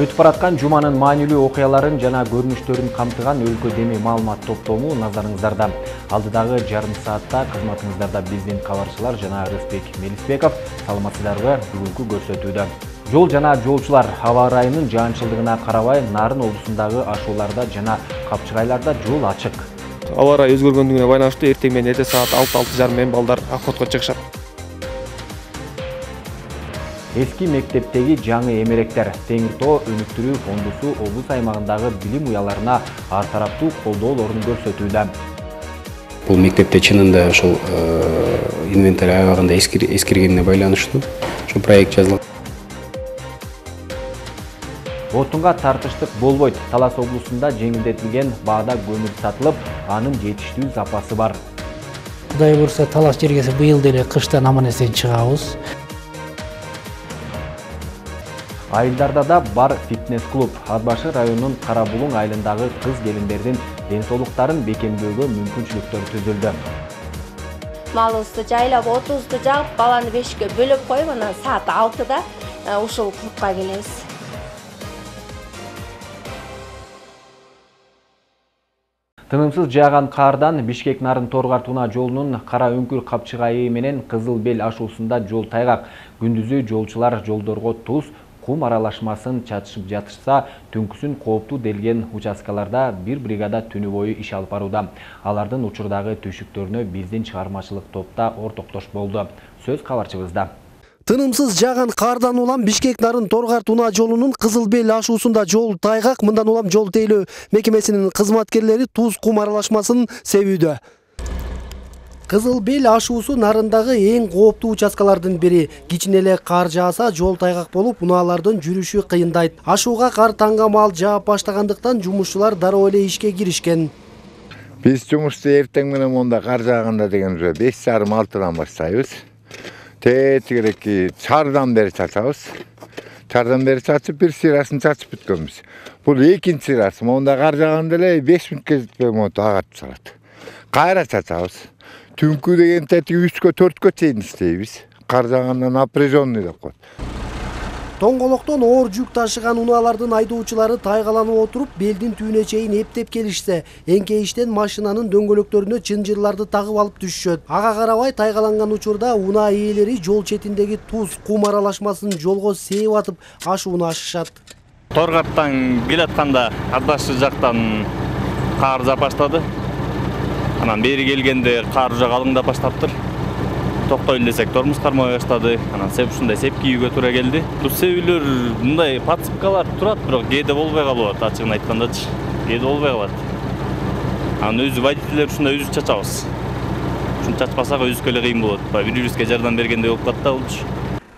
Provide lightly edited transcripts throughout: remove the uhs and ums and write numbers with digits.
Өтүп бараткан жуманын маанилүү окуяларын жана көрүнүштөрүн камтыган өлкө деми маалымат топтому назарыңыздарда. Алдыдагы жарым саатта кызматыңыздарда биздин кабарчылар жана Рыспек Мелисбеков. Саламатсыздарбы? Бүгүнкү көрсөтүүдө. Жол жана жолчулар аба ырайынын жаанчылдыгына карабай Нарын облусундагы ашууларда жана капчыгайларда жол ачык. Аба ырайы өзгөргөндүгүнө байланыштуу эртең менен эрте саат 6:30 менен балдар охотко чыгышат. Эски мектептеги жаңы эмеректер Теңир Тоо өнүктүрүү фондусу облус аймагындагы билим уяларына ар тараптуу колдоолорун көрсөтүүдө. Бул мектепте чынында ошол инвентарь аябагында эскиргенине байланыштуу ошо проект жазылган. Отунга тартыштык болбойт. Талас облусунда жеңилдетилген баада көмүр сатылып, анын жетиштүү запасы бар. Кудай буйрса, талаш жергеси быйыл деле кыштан аман-эсен чыгабыз. Айылдарда да бар фитнес-клуб. Ат Башы районунун Кара Булуң айылындагы кыз-келиндердин ден соолуктарын бекемдөөгө мүмкүнчүлүктөр түзүлдү. Малыбызды жайлап, отубузду жагып, баланы 5-ке бөлөп коюп, анан саат 6-да ушул клубка келебиз. Тынымсыз жааган каардан Бишкек Нарын Торгар Туна жолунун Кара Өңкүр капчыгайы менен Кызыл Бел ашуусунда жол тайгак. Күндүзү жолчулар жолдорго туз, кум аралашмасын чатышып жатышса, түнкүсүн кооптуу делген участкаларда бир бригада түнү бою иш алып барууда. Алардын учурдагы түйшүктөрүнө биздин чыгармачылык топта ортоктош болду. Сөз кабарчыбызда. Тынымсыз жааган кардан улам Бишкек Нарын Торгар Туна жолунун Кызыл Бел ашуусунда жол тайгак. Мындан улам жол тейлөө мекемесинин кызматкерлери туз кум аралашмасын себүүдө. Кызыл Бел ашуусу Нарындагы эң кооптуу участкалардын бири. Кичине эле кар жааса жол тайгак болуп, унаалардын жүрүшү кыйындайт. Ашууга кар таңга маал жаап баштагандыктан жумушчулар дароо эле ишке киришкен. Биз жумушту эртең менен монда кар жааганда деген 5:30-6-дан баштайбыз. Тегерекки чардан бери чачабыз. Чардан бери чачып, бир сырасын чачып бүткөнбүз. Бул экинчи сырасы. Монда кар жааганда эле 5 мүнөткө жетпей агатып чыгат. Кайра чачабыз. Түнкү деген 3-кө 4-кө чейин иштейбиз. Кар жааганда напряженный деп коет. Тоңголоктон оор жүк ташыган унаалардын айдоочулары тайгаланып отуруп, белдин түбүнө чейин эптеп келишсе, эңкейиштен машинанын дөңгөлөктөрүнө чынжырларды тагып алып түшүшөт. Ага карабай тайгаланган учурда унаа ээлери жол четиндеги туз, кум аралашмасын жолго сээп атып, ашууну ашышат. Торгаттан келатканда Ат Башы жактан кар жаап баштады. Анан бери келгенде кар уже калыңдап баштаптыр. Токтойлу десек тормуз кармай баштады. Анан ушундай сеп кийүүгө туура келди. Бул себүүлөр мындай подсыпкалар турат, бирок кээде болбой калып атат, ачыгын айткандачы. Кээде болбой калат. Анан өзү водительдер ушундай өзү чачабыз. Ушун чачпасак өзүбүзгө эле кыйын болот. Бири-бирибизге жардам бергендей болуп калат да болчу.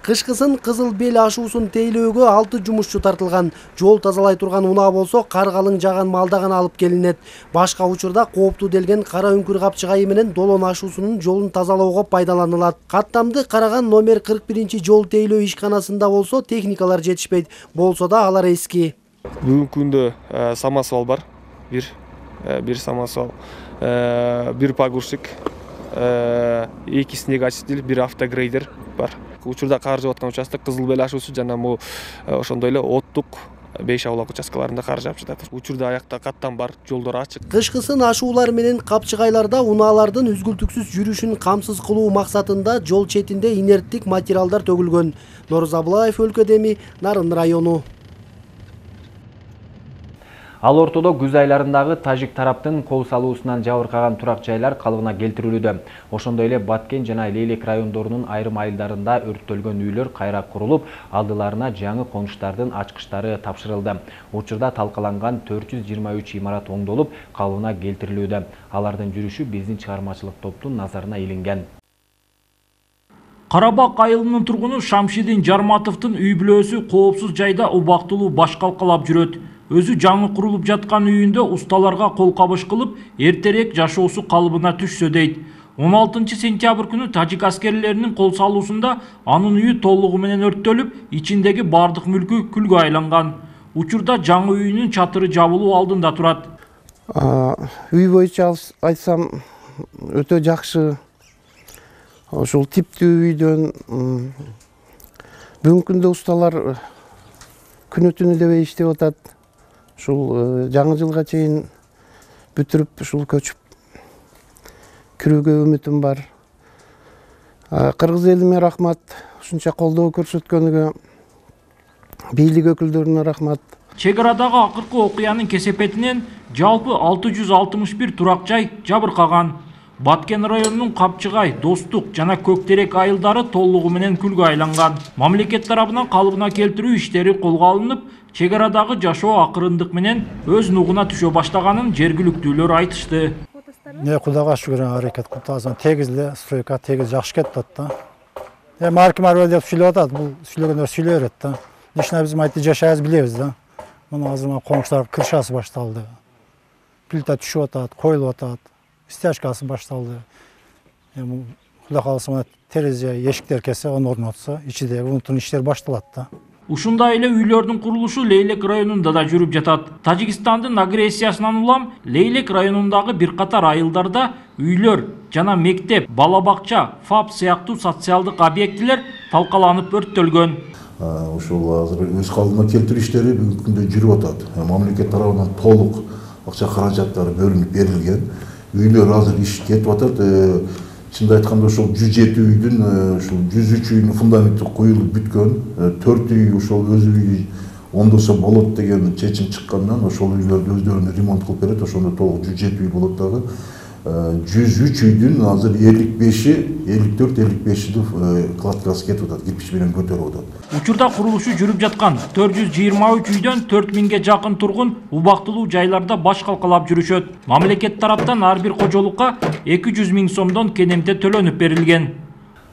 Кышкысын Кызыл Бел ашуусун тейлөөгө 6 жумушчу тартылган. Жол тазалай турган унаа болсо кар калың жааган маалда гана алып келинет. Башка учурда кооптуу делген Кара Өңкүр капчыгайы менен Долон ашуусунун жолун тазалоого пайдаланылат. Каттамды караган номер 41 жол тейлөө ишканасында болсо техникалар жетишпейт. Болсо да алар эски. Бүгүнкү күндө самосвал бар. Бир самосвал, бир погрузчик, 2 снегочиститель, бир автогрейдер бар. Учурда кар жаап аткан участок Кызыл Бел ашуусу жана могу ошондой эле оттук 5 аулак участкаларында кар жаап жатат. Учурда аякта каттам бар, жолдор ачык. Кышкысын ашуулар менен капчыгайларда унаалардын үзгүлтүксүз жүрүшүн камсыз кылуу максатында жол четинде инерттик материалдар төгүлгөн. Норuz Аблаев, өлкө деми, Нарын району. Ал ортодо күз айларындагы тажик тараптын кол салуусунан жабыркаган турак жайлар калыбына келтирилүүдө. Ошондой эле Баткен жана Лейлек райондорунун айрым айылдарында өрттөлгөн үйлөр кайра курулуп, алдыларына жаңы конуштардын ачкычтары тапшырылды. Учурда талкаланган 423 имарат оңдолуп, калыбына келтирилүүдө. Алардын жүрүшү биздин чыгармачылык топтун назарына илинген. Карабак айылынын тургуну Шамшидин Жарматовдун үй бүлөсү коопсуз жайда убактылуу баш калкалап жүрөт. Өзү жаңы курулуп жаткан үйүндө усталарга кол кабыш кылып, эртерээк жашоосу калыбына түшсө дейт. 16 сентябрь күнү тажик аскерлеринин кол салуусунда анын үйү толугу менен өрттөлүп, ичиндеги бардык мүлкү күлгө айланган. Учурда жаңы үйүнүн чатыры жабылуу алдында турат. Үй боюнча айтсам өтө жакшы. Ошол типтүү үйдөн бүгүнкү күндө усталар күнү түнү дебей иштеп атат. Ушул жаңы жылга чейин бүтүрүп ушул көчүп кирүүгө үмүтүм бар. Кыргыз элиме рахмат, ушунча колдоо көрсөткөнүгө, бийлик өкүлдөрүнө рахмат. Чек арадагы акыркы окуянын кесепетинен жалпы 661 турак жай жабыркаган. Баткен районунун Капчыгай, Достук жана Көктерек айылдары толугу менен күлгө айланган. Мамлекет тарабынан калыбына келтирүү иштери колго алынып, чек арадагы жашоо акырындык менен өз нугуна түшө баштаганын жергиликтүүлөр айтышты. Кудайга шүгүр аракет кылып атасың. Тегиз эле стройка тегиз жакшы кетип атат да. Эми арким арбел деп сүйлөп атат, бул сүйлөгөндөр сүйлөй берет да. Ишине биз майты жашайбыз билебиз да. Мына азыр коңшулар кыршасы башталды. Плита түшүп атат, коюлуп атат. Стяжкасы башталды. Эми Кудай кааласа мына терезе, эшиктер кесе, оны орнотсо, ичидеги унутун иштер башталат да. Ушундай эле үйлөрдүн курулушу Лейлек районунда да жүрүп жатат. Тажикстандын агрессиясынан улам Лейлек районундагы бир катар айылдарда үйлөр жана мектеп, бала бакча, ФАП сыяктуу социалдык объектилер талкаланып өрттөлгөн. Ушул азыр өз калыбына келтирүү иштери бүгүнкү күндө жүрүп атат. Мамлекет тарабынан толук акча каражаттары бөлүнүп берилген. Үйлөр азыр иш кетип атат. Чынды айтканда ошол 107 үйдүн ушул 103 үйдүн фундаменти коюлуп бүткөн. 4 үй ошол өз үйү ондосо болот деген чечим чыккандан ошол үйлөрдү өздөрүнө ремонт кылып берет. Ошондо толук 107 үй болот дагы. 103 үйдүн азыр 54-55 кладкасы кетип атат, кирпич менен көтөрүп атат. Учурда курулушу жүрүп жаткан 423 үйдөн 4000ге жакын тургун убактылуу жайларда баш калкалап жүрүшөт. Мамлекет тараптан ар бир кожолукка 200 000 сомдон кенемте төлөнүп берилген.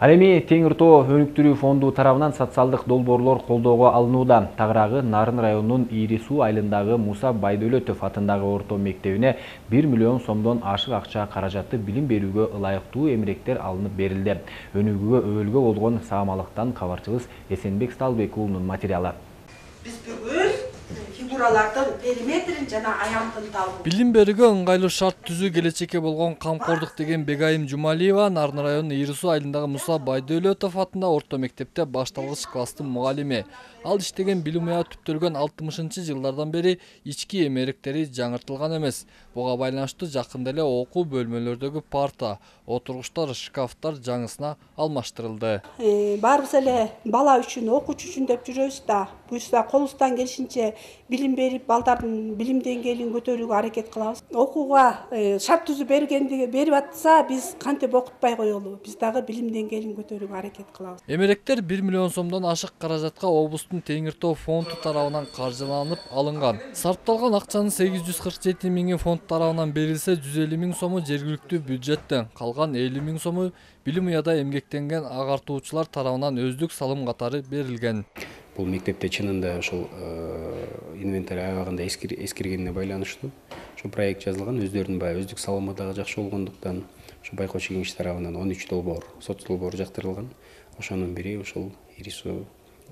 Ал эми Теңир Тоо өнүктүрүү фонду тарабынан социалдык долбоорлор колдоого алынууда. Тагыраагы Нарын районунун Ири Суу айылындагы Муса Байдөлөтов атындагы орто мектебине 1 миллион сомдон ашык акча каражатты билим берүүгө ылайыктуу эмеректер алынып берилди. Өнүгүүгө өбөлгө болгон саамалыктан кабарчыбыз Эсенбек Сталбек уулунун материалы. Биз бүгүн фигуралардын периметрин жана аянтын табып. Билим берүүгө ыңгайлуу шарт түзүү келечекке болгон камкордук деген Бегайым Жумалиева Нарын районунун Ири Суу айылындагы Муса Байдөлөтов атындагы орто мектепте башталгыч класстын мугалими. Ал иштеген билим уя түптөлгөн 60-жылдардан бери ички эмеректери жаңыртылган эмес. Буга байланыштуу жакында эле окуу бөлмөлөрдөгү парта, отургучтар, шкафтар жаңысына алмаштырылды. Баарыбыз эле бала үчүн, окуучу үчүн деп жүрөбүз да. Буюрса колубуздан келишинче билим берип, балдардын билим деңгээлин көтөрүүгө аракет кылабыз. Окууга шарт түзүп берип атса, биз кантип окутпай коелу? Биз дагы билим деңгээлин көтөрүүгө аракет кылабыз. Эмеректер 1 миллион сомдон ашык каражатка облустун Теңир Тоо фонду тарабынан каржыланып алынган. Сарпталган акчанын 847 миңи фонд тарабынан берилсе, 150 миң сому жергиликтүү бюджеттен, калган 50 миң сому билим уяда эмгектенген агартуучулар тарабынан өздүк салым катары берилген. Бул мектепте чынында ошол инвентарь аябагында эскиргенине байланыштуу ошо проект жазылган, өздөрүнүн баягы өздүк салымы дагы жакшы болгондуктан ошо байкоочу кеңеш тарабынан 13 долбоор, соц долбоор жактырылган. Ошонун бири ушул Ири Суу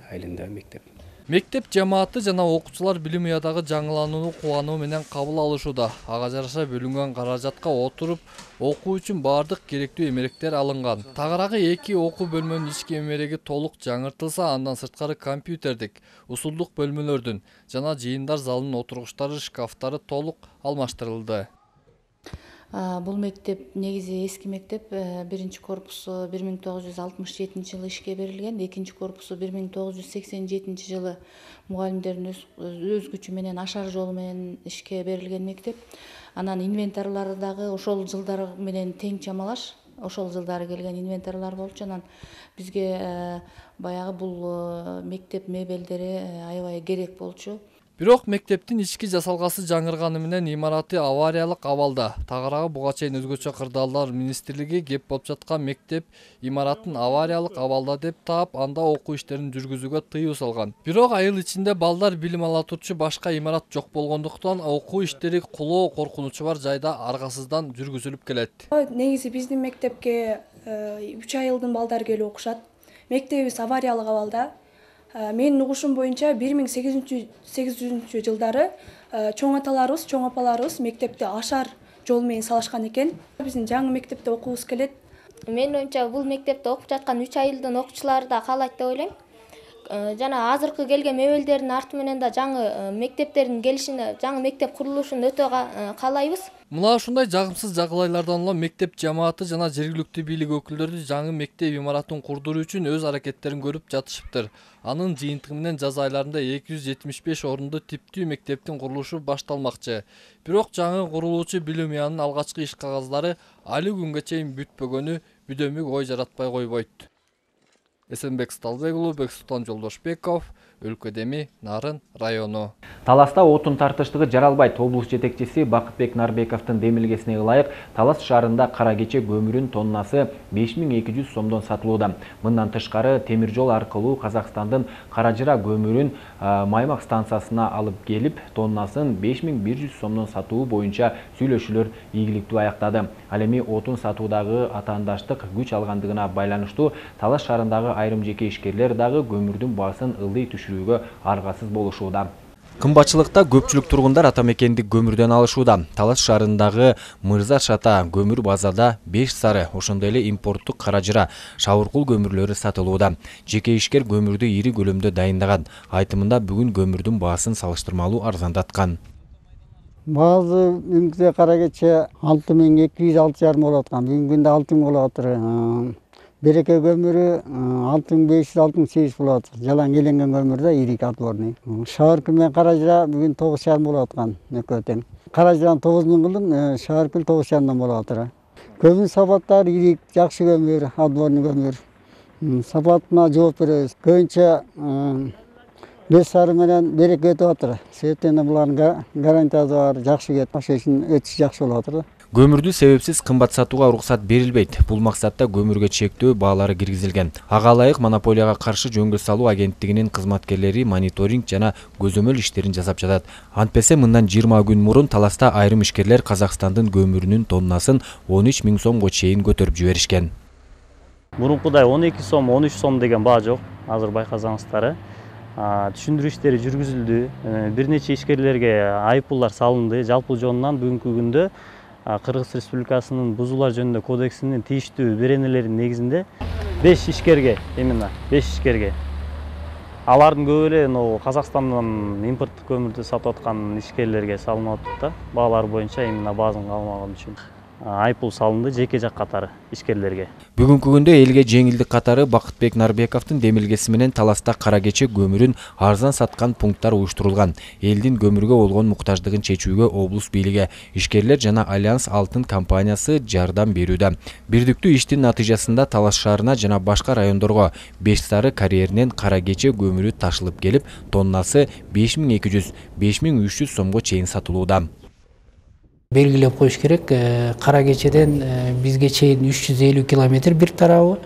айылындагы мектеп. Мектеп жамааты жана окуучулар билим уядагы жаңыланууну кубануу менен кабыл алышууда. Ага жараша бөлүнгөн каражатка отуруп, окуу үчүн бардык керектүү эмеректер алынган. Тагыраагы 2 окуу бөлмөнүн ички эмереги толук жаңыртылса, андан сырткары компьютердик, усулдук бөлмөлөрдүн жана жыйындар залынын отургучтары, шкафтары толук алмаштырылды. Бул мектеп негизи эски мектеп, биринчи корпусу 1967 жылы ишке берилген, экинчи корпусу 1987 жылы мугалимдердин өз күчү менен ашар жолу менен ишке берилген мектеп. Анан инвентарлары дагы ошол жылдары менен тең чамалаш, ошол жылдары келген инвентарлар болчу. Анан бизге баягы бул мектеп мебелдери аябай керек болчу. Бирок мектептин ички жасалгасы жаңырганы менен имараты авариялык абалда. Тагыраагы буга чейин өзгөчө кырдаалдар министрлиги кеп болуп жаткан мектеп имаратын авариялык абалда деп таап, анда окуу иштерин жүргүзүүгө тыюу салган. Бирок айыл ичинде балдар билим ала турчу башка имарат жок болгондуктан окуу иштери кулоо коркунучу бар жайда аргасыздан жүргүзүлүп келет. Негизи биздин мектепке 3 айылдын балдары келип окушат. Мектебибиз авариялык абалда. Менин угушум боюнча 1800 жылдары чоң аталарыбыз, чоң апаларыбыз мектепти ашар жол менен салышкан экен. Биздин жаңы мектепте окуубуз келет. Менин оюмча бул мектепте окуп жаткан 3 айылдын окуучулары да каалайт деп ойлойм. жана азыркы келген мебелдердин арты менен да жаңы мектептердин келишине, жаңы мектеп курулушун өтө каалайбыз. Мына ушундай жагымсыз жагылайлардан улам мектеп жамааты жана жергиликтүү бийлик өкүлдөрү жаңы мектеп имаратын курдуруу үчүн өз аракеттерин көрүп жатышыптыр. Анын жыйынтыгы менен жаз айларында 275 орунду типтүү мектептин курулушу башталмакчы. Бирок жаңы курулуучу билим уянынын алгачкы иш кагаздары али күнгө чейин бүтпөгөнү бүдөмүк ой жаратпай койбойт. Эсенбек Сталбек уулу, Бексултан Жолдошбеков, Өлкө Деми, Нарын району. Таласта отун тартыштыгы жаралбайт. Облус жетекчиси Бакытбек Нарбековдун демилгесине ылайык Талас шаарында кара кече көмүрүн тоннасы 5200 сомдон сатылууда. Мындан тышкары темир жол аркылуу Казакстандын Каражыра көмүрүн Маймак станциясына алып келип, тоннасын 5100 сомдон сатуу боюнча сүйлөшүүлөр ийгиликтүү аяктады. Ал эми отун сатуудагы атаандаштык күч алгандыгына байланыштуу Талас шаарындагы айрым жеке ишкерлер дагы көмүрдүн баасын ылдый түшүрүүгө аргасыз болушууда. Кымбатчылыкта көпчүлүк тургундар ата мекендик көмүрдөн алышууда. Талас шаарындагы Мырза Шата көмүр базада 5 сары, ошондой эле импорттук Каражыра, Шавыркул көмүрлөрү сатылууда. Жеке ишкер көмүрдү ири көлөмдө дайындаган. Айтымында бүгүн көмүрдүн баасын салыштырмалуу арзандаткан. Баазы бүгүнкү кара кече 6200-6,5 болуп аткан. Бүгүнкү күндө 6000 болуп атыр. Береке көмүрү 6500-6800 болуп атыр. Жалаң келенген көмүр да ирик отборный. Шавыркул менен Каражыра бүгүн 9,5 болуп аткан. Экөө тең. Каражыраны 9000 кылдым, Шавыркул 9,5 болуп атыр. Көмүр сапаттары ирик, жакшы көмүр, отборный көмүр. Сапатына жооп беребиз. Көбүнчө 5 сары менен береке өтүп атыр. Себептен булардын гарантиясы бар, жакшы кет. Ошол үчүн өтүш жакшы болуп атыр да. Көмүрдү себепсиз кымбат сатууга уруксат берилбейт. Бул максатта көмүргө чектөө баалары киргизилген. Ага ылайык монополияга каршы жөнгө салуу агенттигинин кызматкерлери мониторинг жана көзөмөл иштерин жасап жатат. Антпесе мындан 20 күн мурун Таласта айрым ишкерлер Казакстандын көмүрүнүн тоннасын 13 000 сомго чейин көтөрүп жиберишкен. Мурункудай 12 сом, 13 сом деген баа жок. Азыр байкасаңыздар. Түшүндүрүү иштери жүргүзүлдү. Бир нече ишкерлерге айыппулдар салынды. Жалпы жонунан бүгүнкү күндө Кыргыз Республикасынын бузуулар жөнүндө кодексинин тийиштүү беренелеринин негизинде 5 ишкерге, именно 5 ишкерге. Алардын көбү эле Казакстандан импорттук көмүрдү сатып аткан ишкерлерге салынып атат да. Баалар боюнча именно баазын калмаган үчүн айыппул салынды жеке жак катары ишкерлерге. Бүгүнкү күндө элге жеңилдик катары Бакытбек Нарбековдун демилгеси менен Таласта кара кече көмүрүн арзан саткан пункттар уюштурулган. Элдин көмүргө болгон муктаждыгын чечүүгө облус бийлиги, ишкерлер жана Альянс Алтын компаниясы жардам берүүдө. Бирдиктүү иштин натыйжасында Талас шаарына жана башка райондорго 5 сары карьеринен кара кече көмүрү ташылып келип, тоннасы 5200-5300 сомго чейин сатылууда. Белгилеп коюш керек, кара кечеден бизге чейин 350 километр бир тарабы,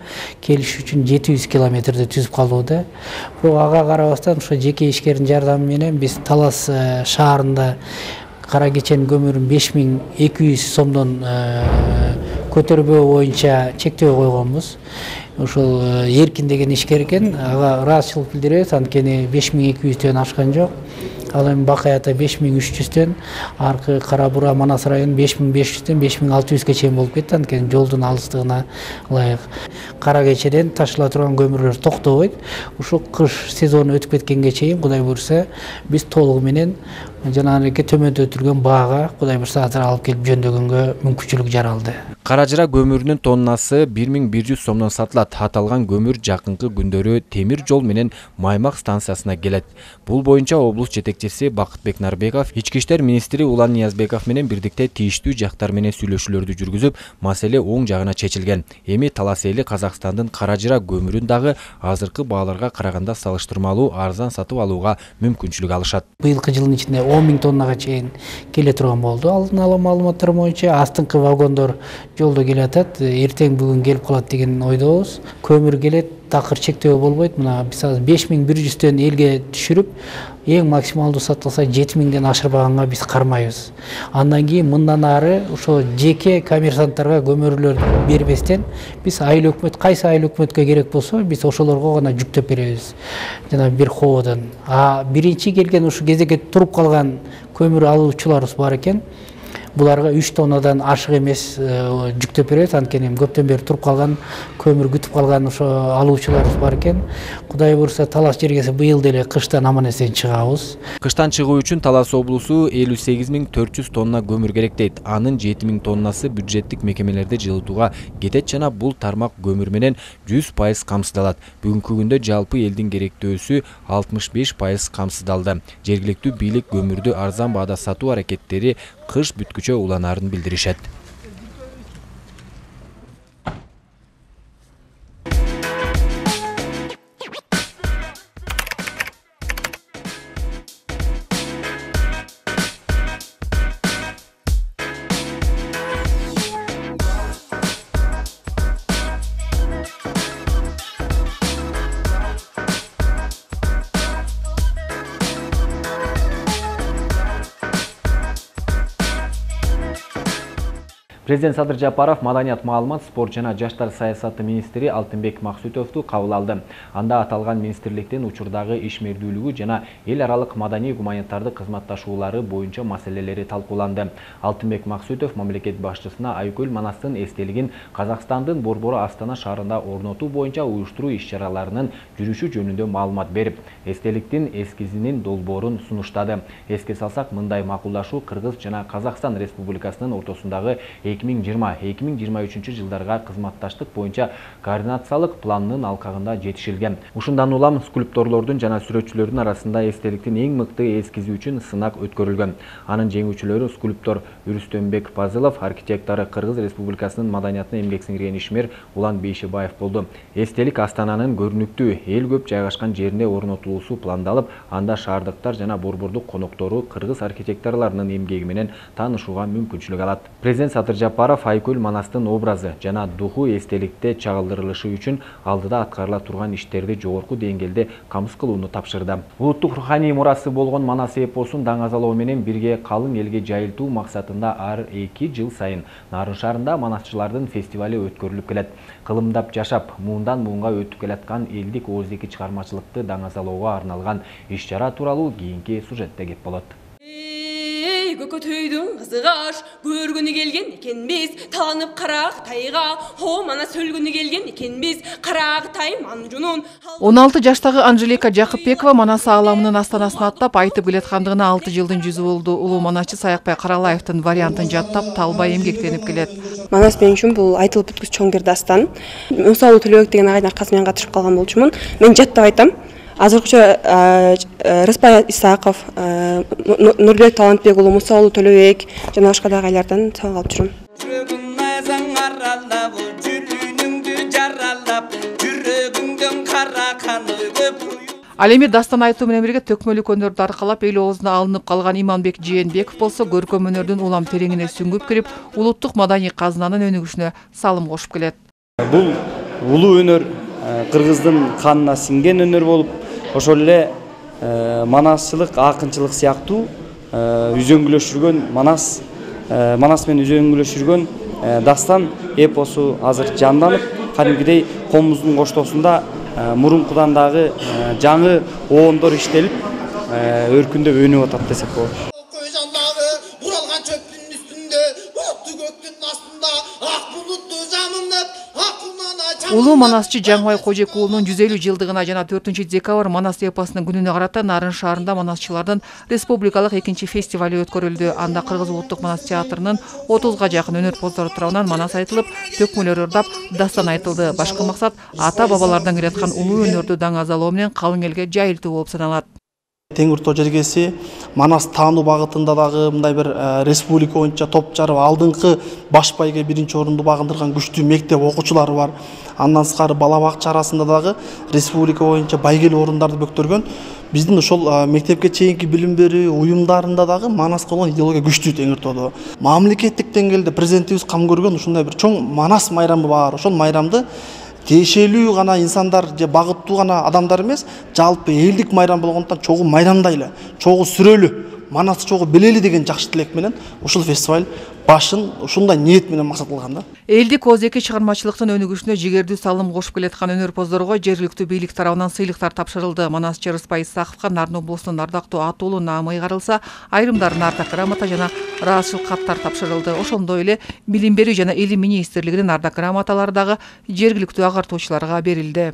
келиш үчүн 700 километрди түзүп калууда. Бирок ага карабастан ошо жеке ишкердин жардамы менен биз Талас шаарында кара кеченин көмүрүн 5200 сомдон көтөрбөө боюнча чектөө койгонбуз. Ошол Эркин деген ишкер экен, ага ыраазычылык билдиребиз, анткени 5200дөн ашкан жок. Ал эми Бакаята 5300дөн, аркы Кара Бура Манас району 5500дөн 5600ге чейин болуп кетти, анткени жолдун алыстыгына ылайык. Кара кечеден ташыла турган көмүрлөр токтобойт. Ушу кыш сезону өтүп кеткенге чейин Кудай буйрса биз толугу менен жанагыныкке төмөндөтүлгөн баага Кудай буйрса азыр алып келип жөндөгөнгө мүмкүнчүлүк жаралды. Каражыра көмүрүнүн тоннасы 1100 сомдон сатылат. Аталган көмүр жакынкы күндөрү темир жол менен Маймак станциясына келет. Бул боюнча облус жетекчиси Бакытбек Нарбеков, Ички иштер министри Улан Ниязбеков менен бирдикте тийиштүү жактар менен сүйлөшүүлөрдү жүргүзүп, маселе оң жагына чечилген. Эми Талас эли Казакстандын Каражыра көмүрүн дагы азыркы бааларга караганда салыштырмалуу арзан сатып алууга мүмкүнчүлүк алышат. Быйылкы жылдын ичинде 10 000 тоннага чейин келе турган болду. Алдын ала маалыматтар боюнча астыңкы вагондор жолдо келе атат, эртең бүгүн келип калат деген ойдобуз. Көмүр келет, такыр чектөө болбойт. Мына биз азыр 5100дөн элге түшүрүп, эң максималдуу сатылса 7000ден ашырбаганга биз кармайбыз. Андан кийин мындан ары ошо жеке коммерсанттарга көмүрлөр бербестен биз айыл өкмөт, кайсы айыл өкмөткө керек болсо биз ошолорго гана жүктөп беребиз. Жана бир хоодон. Биринчи келген ушу кезекке туруп калган көмүр алуучуларыбыз бар экен. буларга 3 тоннадан ашык эмес жүктөп берет. Анткени көптөн бери туруп калган, көмүр күтүп калган ошо алуучуларыбыз бар экен. Кудай буйрса Талас жергеси быйыл деле кыштан аман эсен чыгабыз. Кыштан чыгуу үчүн Талас облусу 58.400 тонна көмүр керек дейт. Анын 7.000 тоннасы бюджеттик мекемелерде жылытууга кетет жана бул тармак көмүр менен 100% камсыздалат. Бүгүнкү күндө жалпы элдин керектөөсү 65% камсыздалды. Жергиликтүү бийлик көмүрдү арзан баада сатуу аракеттери кыш бүткүчө уланарын билдиришет. Президент Садыр Жапаров маданият маалымат, спорт жана жаштар саясаты министри Алтынбек Максутовду кабыл алды. Анда аталган министрликтин учурдагы ишмердүүлүгү жана эл аралык маданий гуманитардык кызматташуулары боюнча маселелери талкууланды. Алтынбек Максутов мамлекет башчысына Айкөл Манастын эстелигин Казакстандын Борбору Астана шаарында орнотуу боюнча уюштуруу иш-чараларынын жүрүшү жөнүндө маалымат берип, эстеликтин эскизинин долбоорун сунуштады. Эске салсак, мындай макулдашуу Кыргыз жана Казакстан Республикасынын ортосундагы 2020-2023 жылдарга кызматташтык боюнча координациялык пландын алкагында жетишилген. Ушундан улам скульпторлордун жана сүрөтчүлөрдүн арасында эстеликтин эң мыкты эскизи үчүн сынак өткөрүлгөн. Анын жеңүүчүлөрү скульптор Үрүстөнбек Пазылов, архитектору Кыргыз Республикасынын маданиятына эмгек сиңирген ишмер Улан Бейшибаев болду. Эстелик Астананын көрүнүктүү эл көп жайгашкан жеринде орнотулуусу пландалып, анда шаардыктар жана борбордук коноктору кыргыз архитекторлорунун эмгеги менен таанышууга мүмкүнчүлүк алат. Президент Садыр Жапаров Айкөл Манастын образы жана духу эстеликте чагылдырылышы үчүн алдыда аткарыла турган иштерди жогорку деңгээлде камсыз кылууну тапшырды. Улуттук руханий мурасы болгон Манас эпосун даңазалоо менен бирге калың элге жайылтуу максатында ар 2 жыл сайын Нарын шаарында манасчылардын фестивали өткөрүлүп келет. Кылымдап жашап, муундан муунга өтүп келаткан элдик ооздеги чыгармачылыкты даңазалоого арналган иш-чара тууралуу кийинки сюжетте кеп болот. Көкөтөйдүн кызыгаш көргүнү келген экенбиз, таанып карак тайга, о мана сөлгүнү келген экенбиз, карак тай манжунун. 16 жаштагы Анжелика Жакыпбекова Манас ааламынын астанасын аттап айтып келаткандыгына 6 жылдын жүзү болду. Улуу манасчы Саякбай Каралаевдин вариантын жаттап, талбай эмгектенип келет. Манас мен үчүн бул айтылып бүткүс чоң бир дастан. Мусалы Төлөбек деген агайдын аркасынан мен катышып калган болчумун. Мен жаттап айтам. Азыркыча Распай Исаков, Нурбек Талантбек уулу, Мусалы Төлөбек жана башка да агайлардан сабак алып жүрөм. Ал эми дастан айтуу менен бирге төкмөлүк өнөрдү аркалап эл оозуна алынып калган Иманбек Жээнбеков болсо көркөм өнөрдүн улам тереңине сүңгүп кирип, улуттук маданий казынанын өнүгүшүнө салым кошуп келет. Бул улуу өнөр Кыргыздын канына сиңген өнөр болуп, ошол эле манасчылык, акынчылык сыяктуу үзөңгүлөшүргөн Манас менен үзөңгүлөшүргөн дастан эпосу азыр жанданып, кадимкидей комуздун коштоосунда мурункудан дагы жаңы оондор иштелип, өркүндөп өнүп атат десек болот. Улуу манасчы Жаңбай Кожек уулунун 150 жылдыгына жана 4 декабрь Манас эпосунун күнүнө карата Нарын шаарында манасчылардын республикалык 2 фестивали өткөрүлдү. Анда Кыргыз улуттук манас театрынын 30га жакын өнөрпоздору тарабынан манас айтылып, төкмөлөр ырдап, дастан айтылды. Башкы максат ата бабалардан келаткан улуу өнөрдү даңазалоо менен калың элге жайылтуу болуп саналат. Теңир Тоо жергеси Манас таануу багытында дагы мындай бир республика боюнча топ жарып алдыңкы баш байге 1-орунду багындырган күчтүү мектеп окуучулары бар. Андан сырткары бала бакча арасында дагы республика боюнча байгелүү орундарды бөктөргөн. Биздин ошол мектепке чейинки билим берүү уюмдарында дагы Манаска болгон идеология күчтүү Теңир Тоодо. Мамлекеттик деңгээлде президентибиз кам көргөн ушундай бир чоң Манас майрамы бар. Ошол майрамды тиешелүү гана инсандар же багыттуу гана адамдар эмес, жалпы элдик майрам болгондуктан чогуу майрамдайлы, чогуу сүрөлүү манас чогуу билели деген жакшы тилек менен ушул фестиваль башын ушундай ниет менен максат кылган да. Элдик озеки чыгармачылыктын өнүгүшүнө жигердүү салым кошуп келаткан өнөрпоздорго жергиликтүү бийлик тарабынан сыйлыктар тапшырылды. Манасчы Рыспай Исаковго Нарын облусунун ардактуу атуулу наамы ыйгарылса, айрымдарына ардак грамота жана ыраазычылык каттар тапшырылды. Ошондой эле билим берүү жана илим министрлигинин ардак грамоталары дагы жергиликтүү агартуучуларга берилди.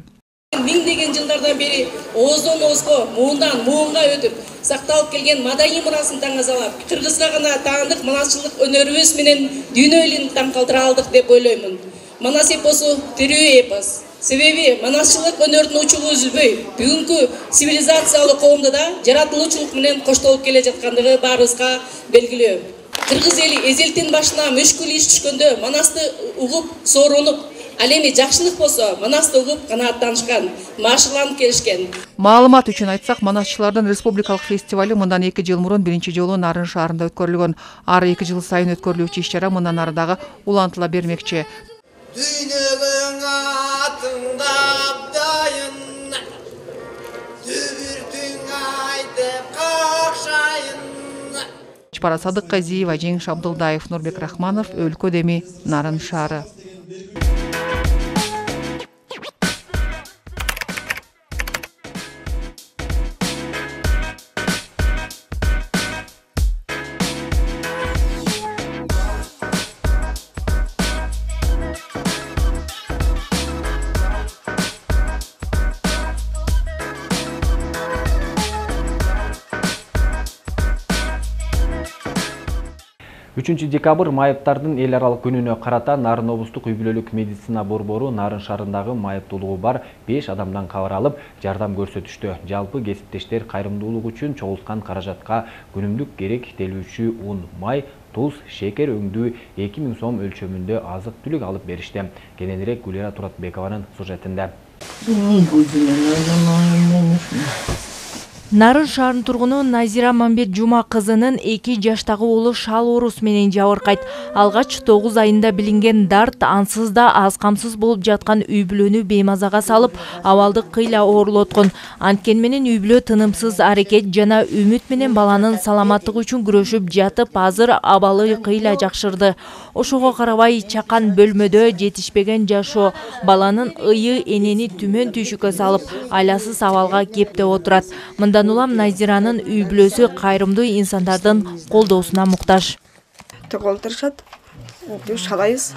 Миңдеген жылдардан бери ооздон оозго, муундан муунга өтүп, сакталып келген маданий мурасын таңазалап, кыргызга гана таандык манасчылык өнөрүбүз менен дүйнө элин таң калтыра алдык деп ойлоймун. Манас эпосу тирүү эпос. Себеби манасчылык өнөрүнүн учугу үзүлбөй, бүгүнкү цивилизациялуу коомдо да жаратылуучулук менен коштолуп келе жаткандыгы баарыбызга белгилүү. Кыргыз эли эзелтин башына мүшкүл иш түшкөндө манасты угуп, сооронуп, ал эми жакшылык болсо манасты угуп канааттанышкан, машыгыланып келишкен. Маалымат үчүн айтсак, манасчылардын республикалык фестивали мындан 2 жыл мурун биринчи жолу Нарын шаарында өткөрүлгөн. Ары 2 жыл сайын өткөрүлүүчү иш-чара мындан ары дагы улантыла бермекчи. Düynögün atında dayın, dübürtün aytıp kakşayın. Чпара Садыкказиева, Жеңиш Абдылдаев, Нурбек Рахманов, Өлкө Деми, Нарын шаары. Декабрь майыптардын эл аралык күнүнө карата Нарын облустук үй-бүлөлүк медицина борбору Нарын шаарындагы майыптуулугу бар 5 адамдан кабар алып, жардам көрсөтүштү. Жалпы кесиптештер кайрымдуулук үчүн чогулткан каражатка күнүмдүк керек телүүчү un, май, туз, шекер өңдүү 2000 сом өлчөмүндө азык-түлүк алып беришти. Кененирээк Гүлера Туратбекованын сюжетинде. Нарын шаарынын тургуну Назира Мамбет Жума кызынын 2 жаштагы уулу шал оорусу менен жабыркайт. Алгач 9 айында билинген дарт ансыз да аз камсыз болуп жаткан үй-бүлөнү беймазага салып, абалды кыйла оорлоткон. Анткени менен үй-бүлө тынымсыз аракет жана үмүт менен баланын саламаттыгы үчүн күрөшүп жатып, азыр абалы кыйла жакшырды. Ошого карабай чакан бөлмөдө жетишпеген жашоо, баланын ыйы энени түмөн түйшүккө салып, айласыз абалга кептеп отурат. Мындан улам Назиранын үй-бүлөсү кайрымдуу инсандардын колдоосуна муктаж. Толтырышат, шалайыз,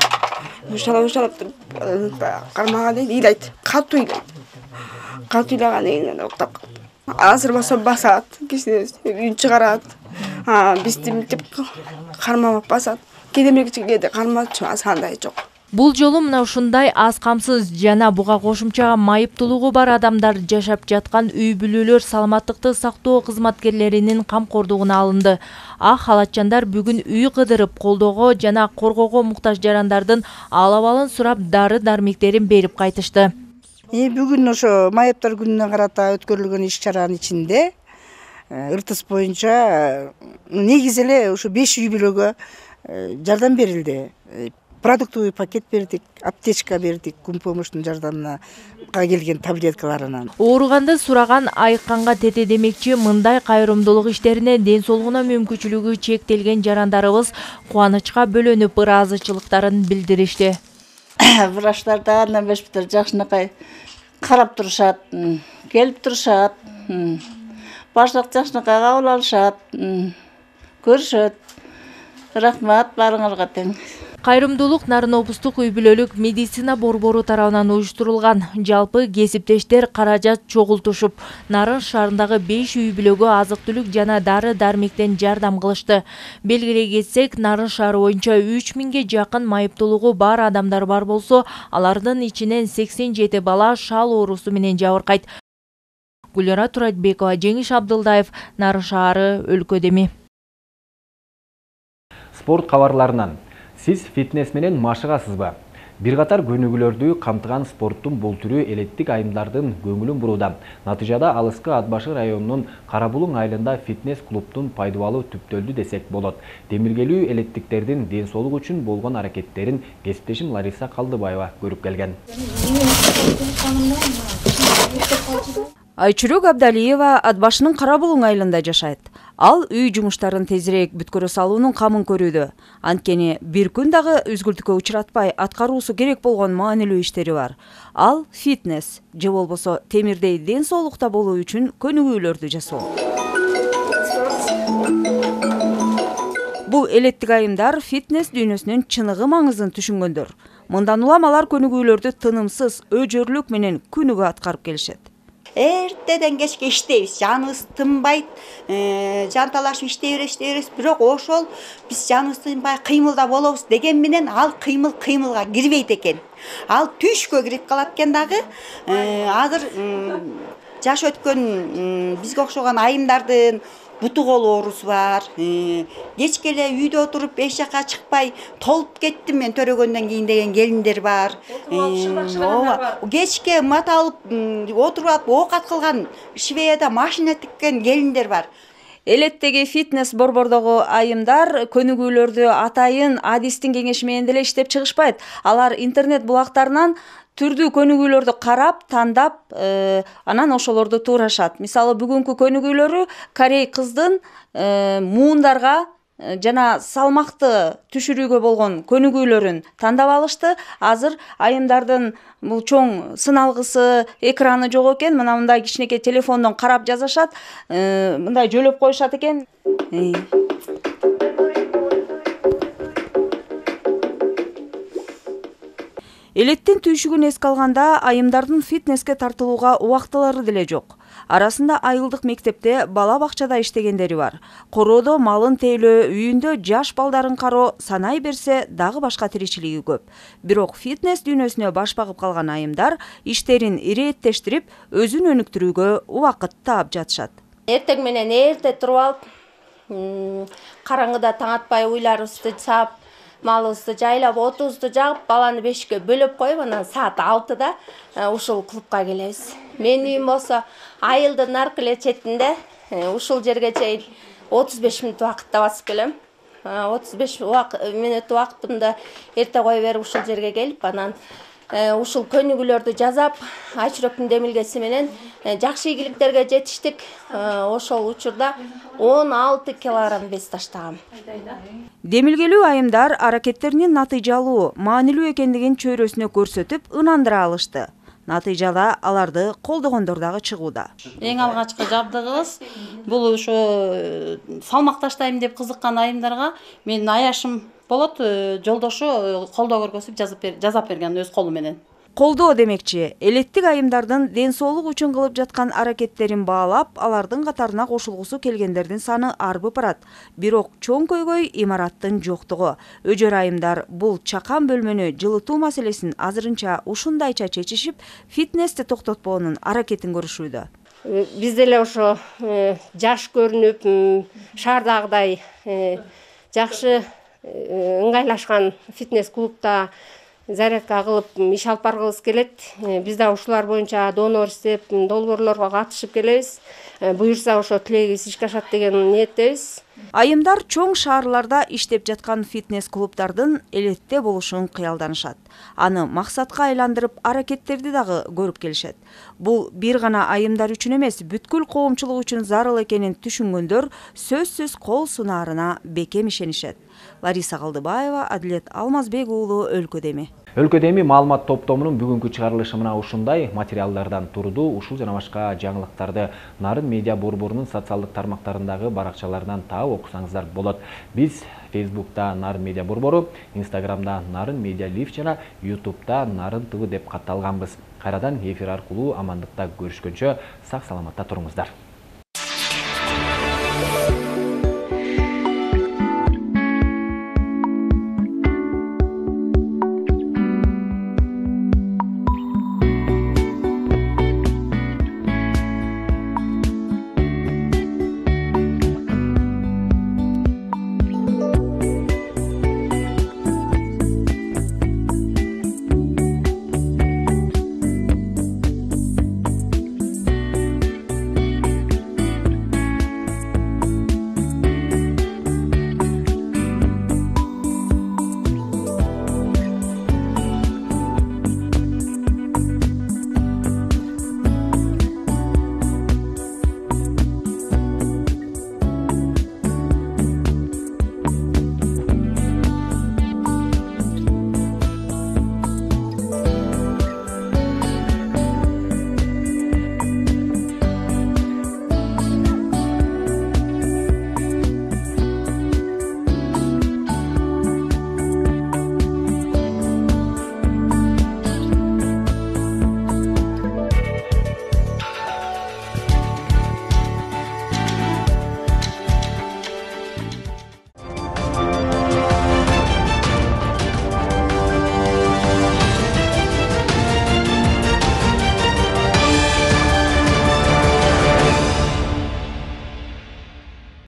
шалап туруп, кармага дейт, ыйлайт, катуу ыйлайт. Катуу ыйлаган кийин октоп калат. Азыр болсо басат, кичине үн чыгарат, бизди мынтип кармап басат. Кедемекчилерди карматчу асандай жок. Бул жолу мына ушундай аз камсыз жана буга кошумча майыптуулугу бар адамдар жашап жаткан үй-бүлөлөр саламаттыкты сактоо кызматкерлеринин камкордугуна алынды. Ак халатчандар бүгүн үй кыдырып, колдоого жана коргоого муктаж жарандардын алабалын сурап, дары-дармектерин берип кайтышты. Бүгүн ошо майыптар күнүнө карата өткөрүлгөн иш-чаранын ичинде ыртыс боюнча негизи эле ушу 5 үй-бүлөгө жардам берилди. Продуктовый пакет бердик, аптечка бердик, күн помощтун жардамына келген таблеткаларынан. Ооруганды сураган айыкканга тете демекчи, мындай кайрымдуулук иштерине ден соолугуна мүмкүнчүлүгү чектелген жарандарыбыз кубанычка бөлөнүп ыраазычылыктарын билдиришти. Врачтар да андан бешптер жакшынакай карап турушат, келип турушат. Баштык жакшынакай кабыл алышат, көрүшөт. Рахмат барыңарга тең. Кайрымдуулук Нарын облустук үй-бүлөлүк медицина борбору тарабынан уюштурулган. Жалпы кесиптештер каражат чогултушуп, Нарын шаарындагы 5 үй-бүлөгө азык-түлүк жана дары-дармектен жардам кылышты. Белгилей кетсек, Нарын шаары боюнча 3000ге жакын майыптуулугу бар адамдар бар болсо, алардын ичинен 87 бала шал оорусу менен жабыркайт. Гүлера Туратбекова, Жеңиш Абдылдаев, Нарын шаары, Өлкө Деми. Спорт кабарларынан. Сиз фитнес менен машыгасызбы? Бир катар көнүгүүлөрдү камтыган спорттун бул түрү элеттик айымдардын көңүлүн буруда. Натыйжада Алыскы Атбашы районунун Карабулуң айылында фитнес клубтун пайдалуу түптөлдү десек болот. Демиргелүү элеттиктердин ден соолугу үчүн болгон аракеттерин кесиптешим Лариса Калдыбаева көрүп келген. Айчүрөк Абдалиева Атбашынын Карабулуң айылында жашайт. Ал үй жумуштарын тезирээк бүткөрө салуунун камын көрүүдө. Анткени бир күн дагы үзгүлтүккө учуратпай аткаруусу керек болгон маанилүү иштери бар. Ал фитнес же болбосо темирдей ден соолукта болуу үчүн көнүгүүлөрдү жасоо. Бул элеттик айымдар фитнес дүйнөсүнүн чыныгы маңызын түшүнгөндөр. Мындан улам алар көнүгүүлөрдү тынымсыз, өжөрлүк менен күнүгө аткарып келишет. Эртеден кечке иштейбиз, жаныбыз тынбайт, жанталашып иштей беребиз, бирок ошол биз жаныбыз тынбай кыймылда болобуз деген менен ал кыймылга кирбейт экен. Ал түшкө кирип калат экен дагы. Азыр жаш өткөн бизге окшогон айымдардын буту кол оорусу бар. Кечке эле үйдө отуруп эч жака чыкпай толуп кеттим мен төрөгөндөн кийин деген келиндер бар. Кечке мата алып отуруп алып оокат кылган, швеяда машина тиккен келиндер бар. Элеттеги фитнес борбордогу айымдар көнүгүүлөрдү атайын адистин кеңеши менен деле иштеп чыгышпайт. Алар интернет булактарынан түрдүү көнүгүүлөрдү карап, тандап, анан ошолорду туурашат. Мисалы, бүгүнкү көнүгүүлөрү Корей кыздын муундарга жана салмакты түшүрүүгө болгон көнүгүүлөрүн тандап алышты. Азыр айымдардын бул чоң сыналгысы, экраны жок экен. Мына мындай кичинекей телефондон карап жазышат, мындай жөлөп коюшат экен. Элеттин түйшүгүн эске алганда айымдардын фитнеске тартылууга убактылары деле жок. Арасында айылдык мектепте, бала бакчада иштегендери бар. Короодо малын тейлөө, үйүндө жаш балдарын кароо, санай берсе дагы башка тиричилиги көп. Бирок фитнес дүйнөсүнө баш багып калган айымдар иштерин ирэттештирип, өзүн өнүктүрүүгө убакыт таап жатышат. Эртең менен эрте туруп алып, караңгыда таң атпай уйларыбызды саап, малыбызды жайлап, отубузду жагып, баланы 5-ке бөлөп коюп, анан саат 6-да ушул клубка келебиз. Менин үйүм болсо айылдын наркы эле четинде, ушул жерге чейин 35 мүнөт убакытта басып келем. 35 мүнөт убактымды эрте кое берип ушул жерге келип, анан ушул көнүгүүлөрдү жазап, Айчүрөктүн демилгеси менен жакшы ийгиликтерге жетиштик. Ошол учурда 16 килограмм вес таштагам. Демилгелүү айымдар аракеттеринин натыйжалуу, маанилүү экендигин чөйрөсүнө көрсөтүп, ынандыра алышты. Натыйжада аларды колдогондор дагы чыгууда. Эң алгачкы жабдыгыбыз бул ошо салмак таштайм деп кызыккан айымдарга менин аяшым болот, жолдошу колдоо көргөзүп жазап берген өз колу менен. Колдоо демекчи, элеттик айымдардын ден соолук үчүн кылып жаткан аракеттерин баалап, алардын катарына кошулгусу келгендердин саны арбып барат. Бирок чоң көйгөй имараттын жоктугу. Өжөр айымдар бул чакан бөлмөнү жылытуу маселесин азырынча ушундайча чечишип, фитнести токтотпоонун аракетин көрүшүүдө. Биз деле ошо жаш көрүнүп, шаардагыдай жакшы ыңгайлашкан фитнес клубта зарядка кылып иш алып баргыбыз келет. Биз да ушулар боюнча донор издеп, долбоорлорго катышып келебиз. Буюрса ошо тилегибиз ишке ашат деген ниеттебиз. Айымдар чоң шаарларда иштеп жаткан фитнес клубдардын элетте болушун кыялданышат. Аны максатка айландырып, аракеттерди дагы көрүп келишет. Бул бир гана айымдар үчүн эмес, бүткүл коомчулук үчүн зарыл экенин түшүнгөндөр сөзсүз кол сунаарына бекем ишенишет. Лариса Калдыбаева, Адилет Алмазбек уулу, Өлкөдеми. Өлкөдеми маалымат топтомунун бүгүнкү чыгарылышы мына ушундай. Материалдардан турду. Ушул жана башка жаңылыктарды Нарын медиа борборунун социалдык тармактарындагы баракчаларынан таап окусаңыздар болот. Биз Facebook'та Нарын медиа борбору, Instagram'da Нарын медиа лив жана YouTube'да Нарын ТВ деп катталганбыз. Кайрадан эфир аркылуу амандыкта көрүшкөнчө сак саламатта туруңуздар.